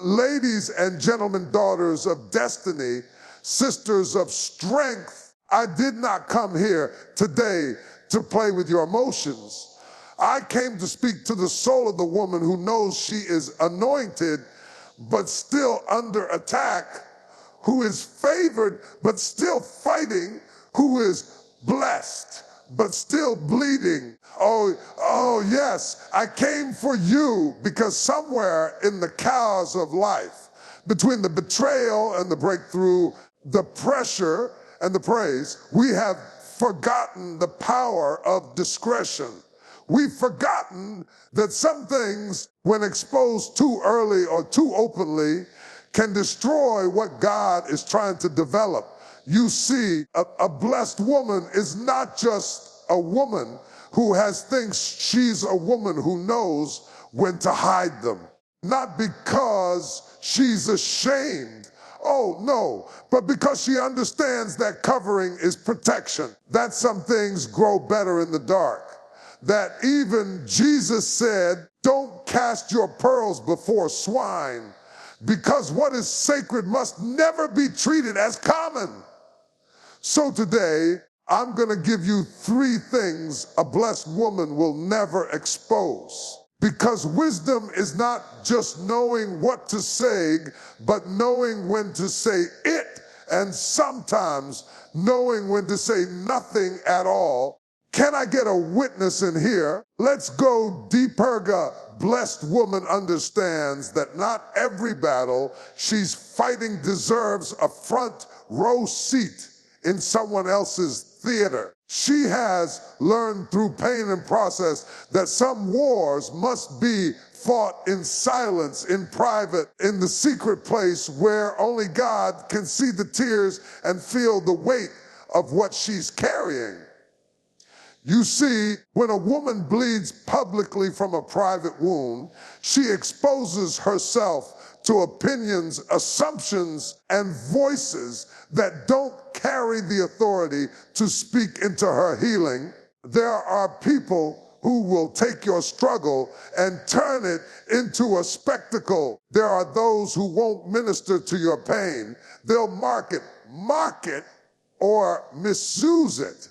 Ladies and gentlemen, daughters of destiny, sisters of strength, I did not come here today to play with your emotions. I came to speak to the soul of the woman who knows she is anointed, but still under attack, who is favored, but still fighting, who is blessed, but still bleeding. Oh yes, I came for you because somewhere in the chaos of life, between the betrayal and the breakthrough, the pressure and the praise, we have forgotten the power of discretion. We've forgotten that some things, when exposed too early or too openly, can destroy what God is trying to develop. You see, a blessed woman is not just a woman who thinks she's a woman who knows when to hide them. Not because she's ashamed. Oh, no, but because she understands that covering is protection, that some things grow better in the dark. That even Jesus said, don't cast your pearls before swine, because what is sacred must never be treated as common. So today, I'm going to give you 3 things a blessed woman will never expose. Because wisdom is not just knowing what to say, but knowing when to say it, and sometimes knowing when to say nothing at all. Can I get a witness in here? Let's go deeper. Blessed woman understands that not every battle she's fighting deserves a front row seat in someone else's theater. She has learned through pain and process that some wars must be fought in silence, in private, in the secret place where only God can see the tears and feel the weight of what she's carrying. You see, when a woman bleeds publicly from a private wound, she exposes herself to opinions, assumptions, and voices that don't carry the authority to speak into her healing. There are people who will take your struggle and turn it into a spectacle. There are those who won't minister to your pain. They'll mock it, or misuse it.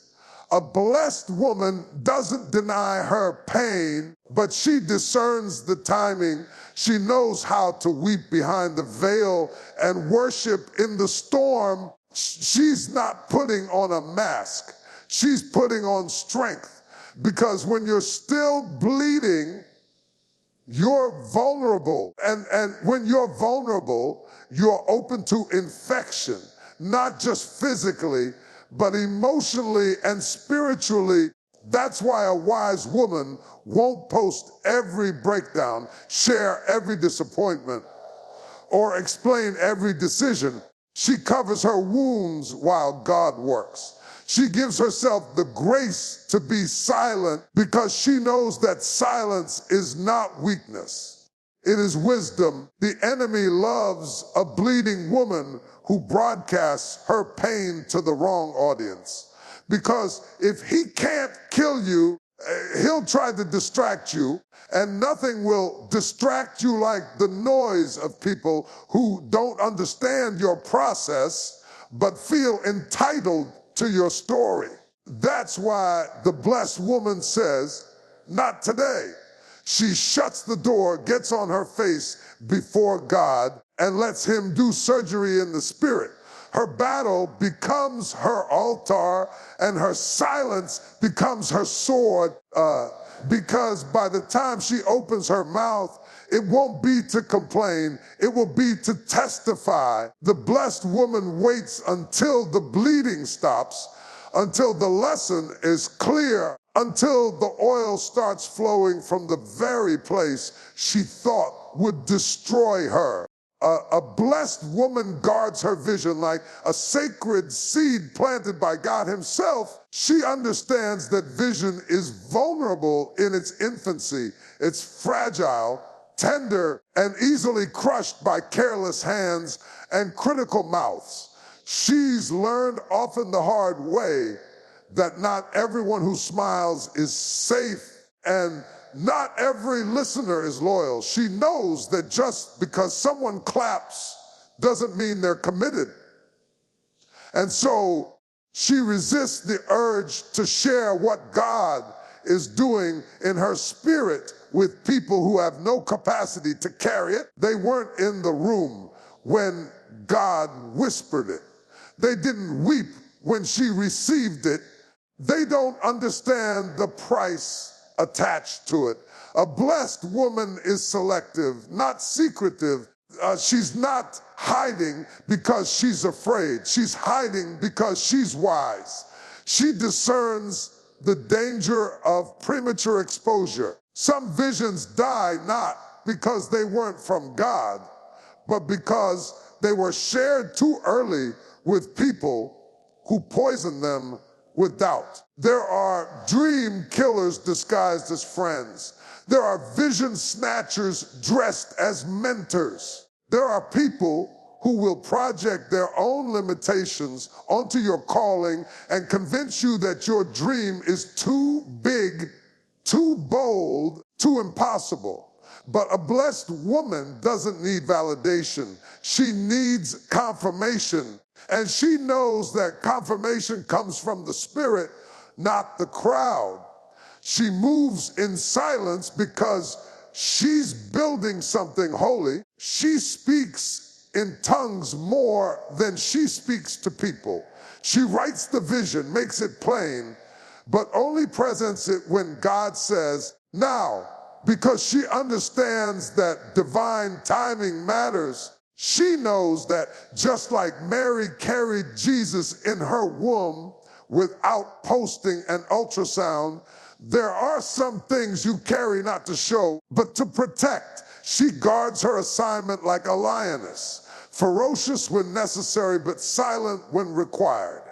A blessed woman doesn't deny her pain, but she discerns the timing. She knows how to weep behind the veil and worship in the storm. She's not putting on a mask. She's putting on strength. Because when you're still bleeding, you're vulnerable. And when you're vulnerable, you're open to infection, not just physically, but emotionally and spiritually. That's why a wise woman won't post every breakdown, share every disappointment, or explain every decision. She covers her wounds while God works. She gives herself the grace to be silent because she knows that silence is not weakness. It is wisdom. The enemy loves a bleeding woman who broadcasts her pain to the wrong audience. Because if he can't kill you, he'll try to distract you, and nothing will distract you like the noise of people who don't understand your process, but feel entitled to your story. That's why the blessed woman says, not today. She shuts the door, gets on her face before God, and lets him do surgery in the spirit. Her battle becomes her altar, and her silence becomes her sword, because by the time she opens her mouth, it won't be to complain, it will be to testify. The blessed woman waits until the bleeding stops, until the lesson is clear, until the oil starts flowing from the very place she thought would destroy her. A blessed woman guards her vision like a sacred seed planted by God himself. She understands that vision is vulnerable in its infancy. It's fragile, tender, and easily crushed by careless hands and critical mouths. She's learned often the hard way that not everyone who smiles is safe, and not every listener is loyal. She knows that just because someone claps doesn't mean they're committed. And so she resists the urge to share what God is doing in her spirit with people who have no capacity to carry it. They weren't in the room when God whispered it. They didn't weep when she received it. They don't understand the price attached to it. A blessed woman is selective, not secretive. She's not hiding because she's afraid. She's hiding because she's wise. She discerns the danger of premature exposure. Some visions die not because they weren't from God, but because they were shared too early with people who poisoned them with doubt. There are dream killers disguised as friends. There are vision snatchers dressed as mentors. There are people who will project their own limitations onto your calling and convince you that your dream is too big, too bold, too impossible. But a blessed woman doesn't need validation. She needs confirmation. And she knows that confirmation comes from the Spirit, not the crowd. She moves in silence because she's building something holy. She speaks in tongues more than she speaks to people. She writes the vision, makes it plain, but only presents it when God says, now, because she understands that divine timing matters. She knows that just like Mary carried Jesus in her womb without posting an ultrasound, there are some things you carry not to show, but to protect. She guards her assignment like a lioness, ferocious when necessary, but silent when required.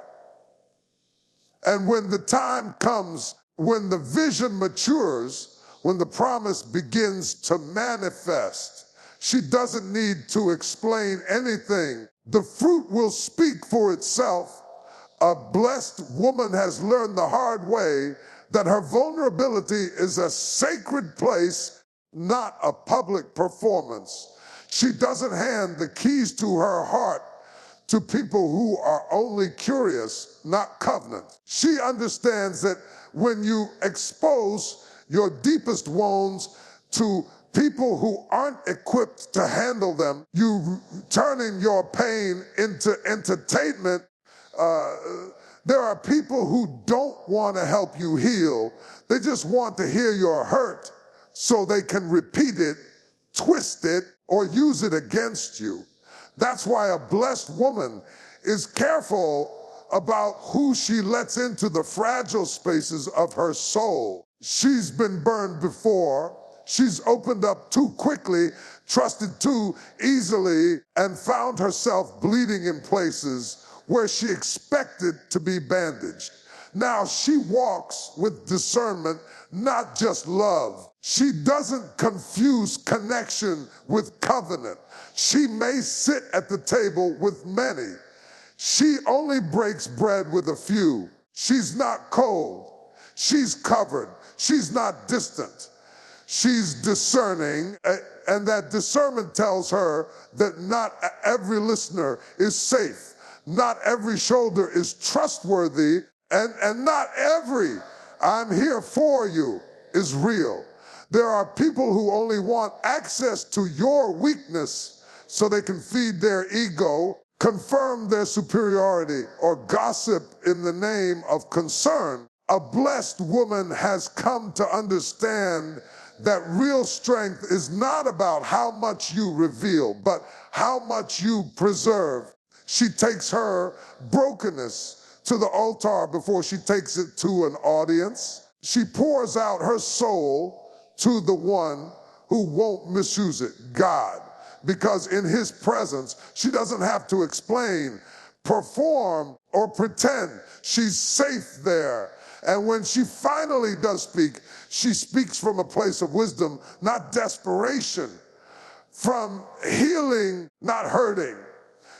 And when the time comes, when the vision matures, when the promise begins to manifest, she doesn't need to explain anything. The fruit will speak for itself. A blessed woman has learned the hard way that her vulnerability is a sacred place, not a public performance. She doesn't hand the keys to her heart to people who are only curious, not covenant. She understands that when you expose your deepest wounds to people who aren't equipped to handle them, you turning your pain into entertainment. There are people who don't want to help you heal. They just want to hear you're hurt so they can repeat it, twist it, or use it against you. That's why a blessed woman is careful about who she lets into the fragile spaces of her soul. She's been burned before. She's opened up too quickly, trusted too easily, and found herself bleeding in places where she expected to be bandaged. Now she walks with discernment, not just love. She doesn't confuse connection with covenant. She may sit at the table with many. She only breaks bread with a few. She's not cold. She's covered. She's not distant. She's discerning, and that discernment tells her that not every listener is safe. Not every shoulder is trustworthy, and not every "I'm here for you" is real. There are people who only want access to your weakness so they can feed their ego, confirm their superiority, or gossip in the name of concern. A blessed woman has come to understand that real strength is not about how much you reveal, but how much you preserve. She takes her brokenness to the altar before she takes it to an audience. She pours out her soul to the one who won't misuse it, God. Because in his presence, she doesn't have to explain, perform, or pretend. She's safe there. And when she finally does speak, she speaks from a place of wisdom, not desperation, from healing, not hurting.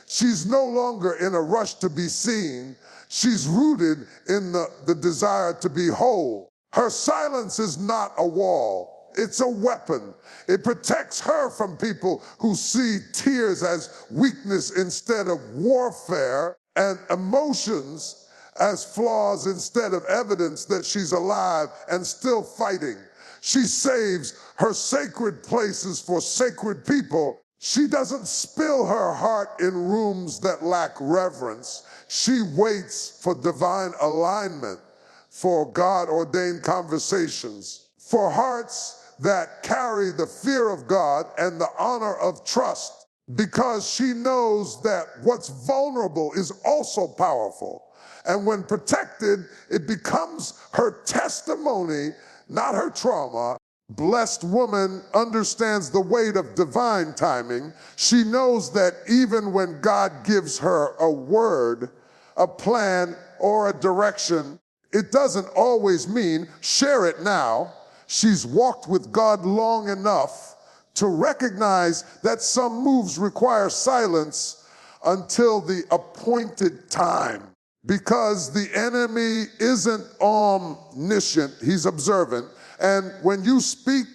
She's no longer in a rush to be seen. She's rooted in the desire to be whole. Her silence is not a wall. It's a weapon. It protects her from people who see tears as weakness instead of warfare, and emotions as flaws instead of evidence that she's alive and still fighting. She saves her sacred places for sacred people. She doesn't spill her heart in rooms that lack reverence. She waits for divine alignment, for God-ordained conversations, for hearts that carry the fear of God and the honor of trust, because she knows that what's vulnerable is also powerful. And when protected, it becomes her testimony, not her trauma. Blessed woman understands the weight of divine timing. She knows that even when God gives her a word, a plan, or a direction, it doesn't always mean share it now. She's walked with God long enough to recognize that some moves require silence until the appointed time. Because the enemy isn't omniscient, he's observant. And when you speak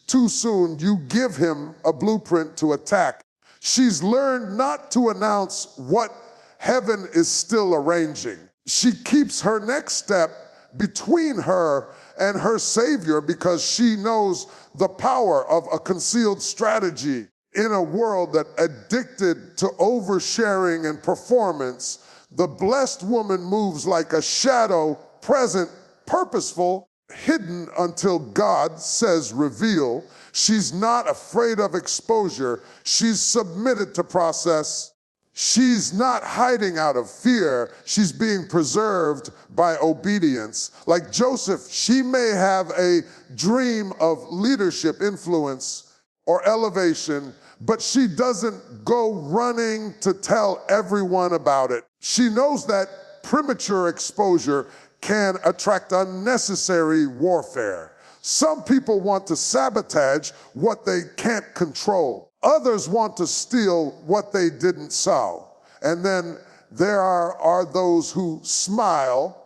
too soon, you give him a blueprint to attack. She's learned not to announce what heaven is still arranging. She keeps her next step between her and her Savior because she knows the power of a concealed strategy. In a world that addicted to oversharing and performance, the blessed woman moves like a shadow, present, purposeful, hidden until God says reveal. She's not afraid of exposure. She's submitted to process. She's not hiding out of fear. She's being preserved by obedience. Like Joseph, she may have a dream of leadership, influence, or elevation, but she doesn't go running to tell everyone about it. She knows that premature exposure can attract unnecessary warfare. Some people want to sabotage what they can't control. Others want to steal what they didn't sow. And then there are those who smile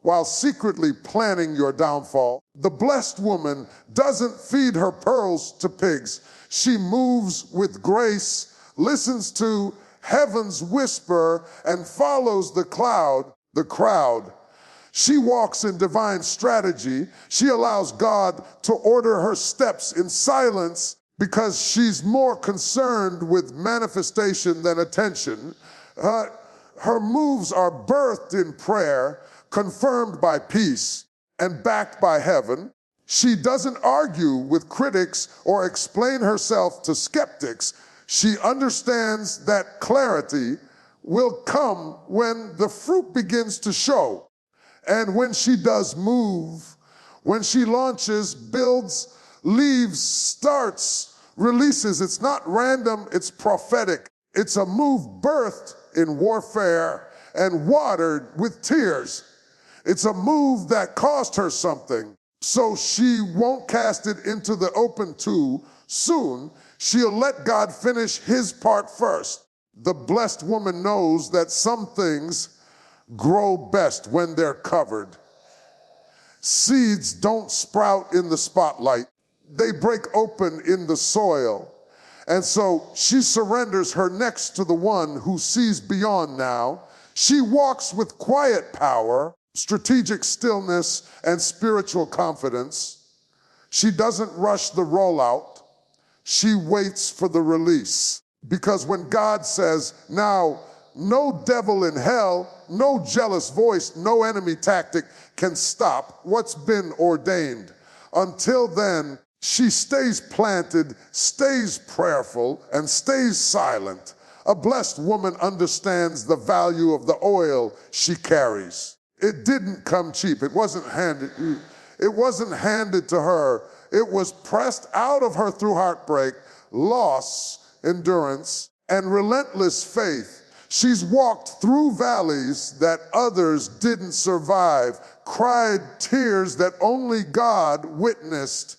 while secretly planning your downfall. The blessed woman doesn't feed her pearls to pigs. She moves with grace, listens to heaven's whisper, and follows the crowd. She walks in divine strategy. She allows God to order her steps in silence because she's more concerned with manifestation than attention. Her moves are birthed in prayer, confirmed by peace, and backed by heaven. She doesn't argue with critics or explain herself to skeptics. She understands that clarity will come when the fruit begins to show. And when she does move, when she launches, builds, leaves, starts, releases, it's not random, it's prophetic. It's a move birthed in warfare and watered with tears. It's a move that cost her something, so she won't cast it into the open too soon. She'll let God finish his part first. The blessed woman knows that some things grow best when they're covered. Seeds don't sprout in the spotlight. They break open in the soil. And so she surrenders her next to the one who sees beyond now. She walks with quiet power, strategic stillness, and spiritual confidence. She doesn't rush the rollout. She waits for the release. Because when God says, now, no devil in hell, no jealous voice, no enemy tactic can stop what's been ordained. Until then, she stays planted, stays prayerful, and stays silent. A blessed woman understands the value of the oil she carries. It didn't come cheap. It wasn't handed to her. It was pressed out of her through heartbreak, loss, endurance, and relentless faith. She's walked through valleys that others didn't survive, cried tears that only God witnessed,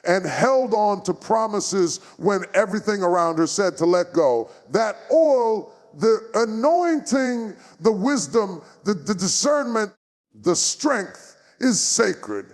and held on to promises when everything around her said to let go. That oil, the anointing, the wisdom, the discernment, the strength is sacred.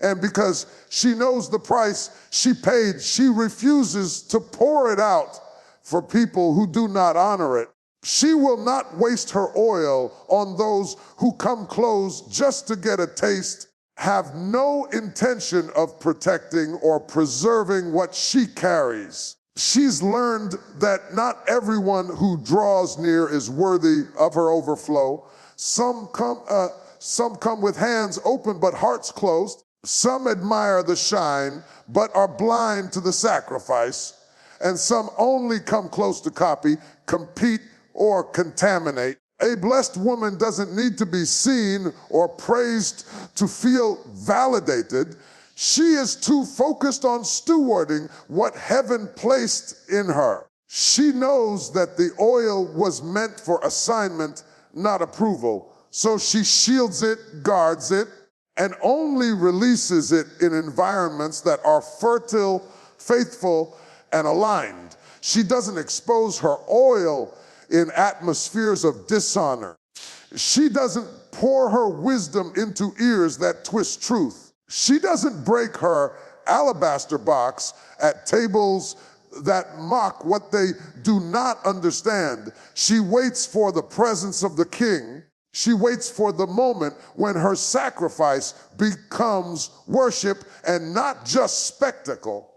And because she knows the price she paid, she refuses to pour it out for people who do not honor it. She will not waste her oil on those who come close just to get a taste, have no intention of protecting or preserving what she carries. She's learned that not everyone who draws near is worthy of her overflow. Some come with hands open but hearts closed. Some admire the shine but are blind to the sacrifice. And some only come close to copy, compete, or contaminate. A blessed woman doesn't need to be seen or praised to feel validated. She is too focused on stewarding what heaven placed in her. She knows that the oil was meant for assignment, not approval. So she shields it, guards it, and only releases it in environments that are fertile, faithful, and aligned. She doesn't expose her oil in atmospheres of dishonor. She doesn't pour her wisdom into ears that twist truth. She doesn't break her alabaster box at tables that mock what they do not understand. She waits for the presence of the king. She waits for the moment when her sacrifice becomes worship and not just spectacle.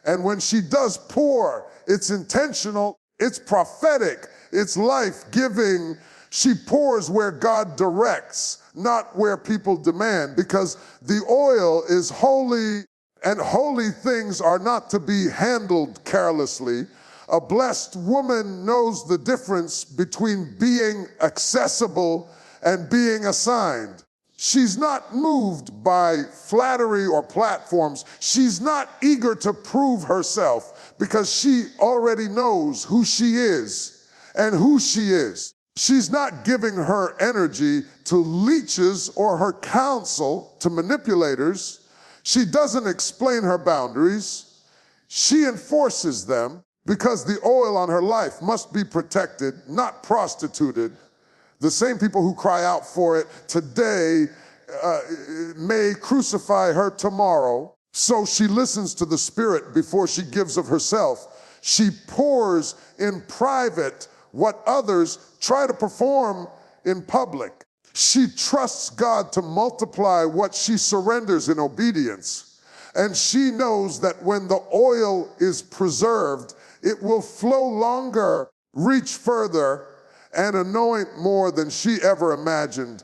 And when she does pour, it's intentional, it's prophetic, it's life-giving. She pours where God directs, not where people demand, because the oil is holy, and holy things are not to be handled carelessly. A blessed woman knows the difference between being accessible and being assigned. She's not moved by flattery or platforms. She's not eager to prove herself because she already knows who she is and who she is. She's not giving her energy to leeches or her counsel to manipulators. She doesn't explain her boundaries. She enforces them because the oil on her life must be protected, not prostituted. The same people who cry out for it today may crucify her tomorrow. So she listens to the Spirit before she gives of herself. She pours in private what others try to perform in public. She trusts God to multiply what she surrenders in obedience. And she knows that when the oil is preserved, it will flow longer, reach further, and anoint more than she ever imagined.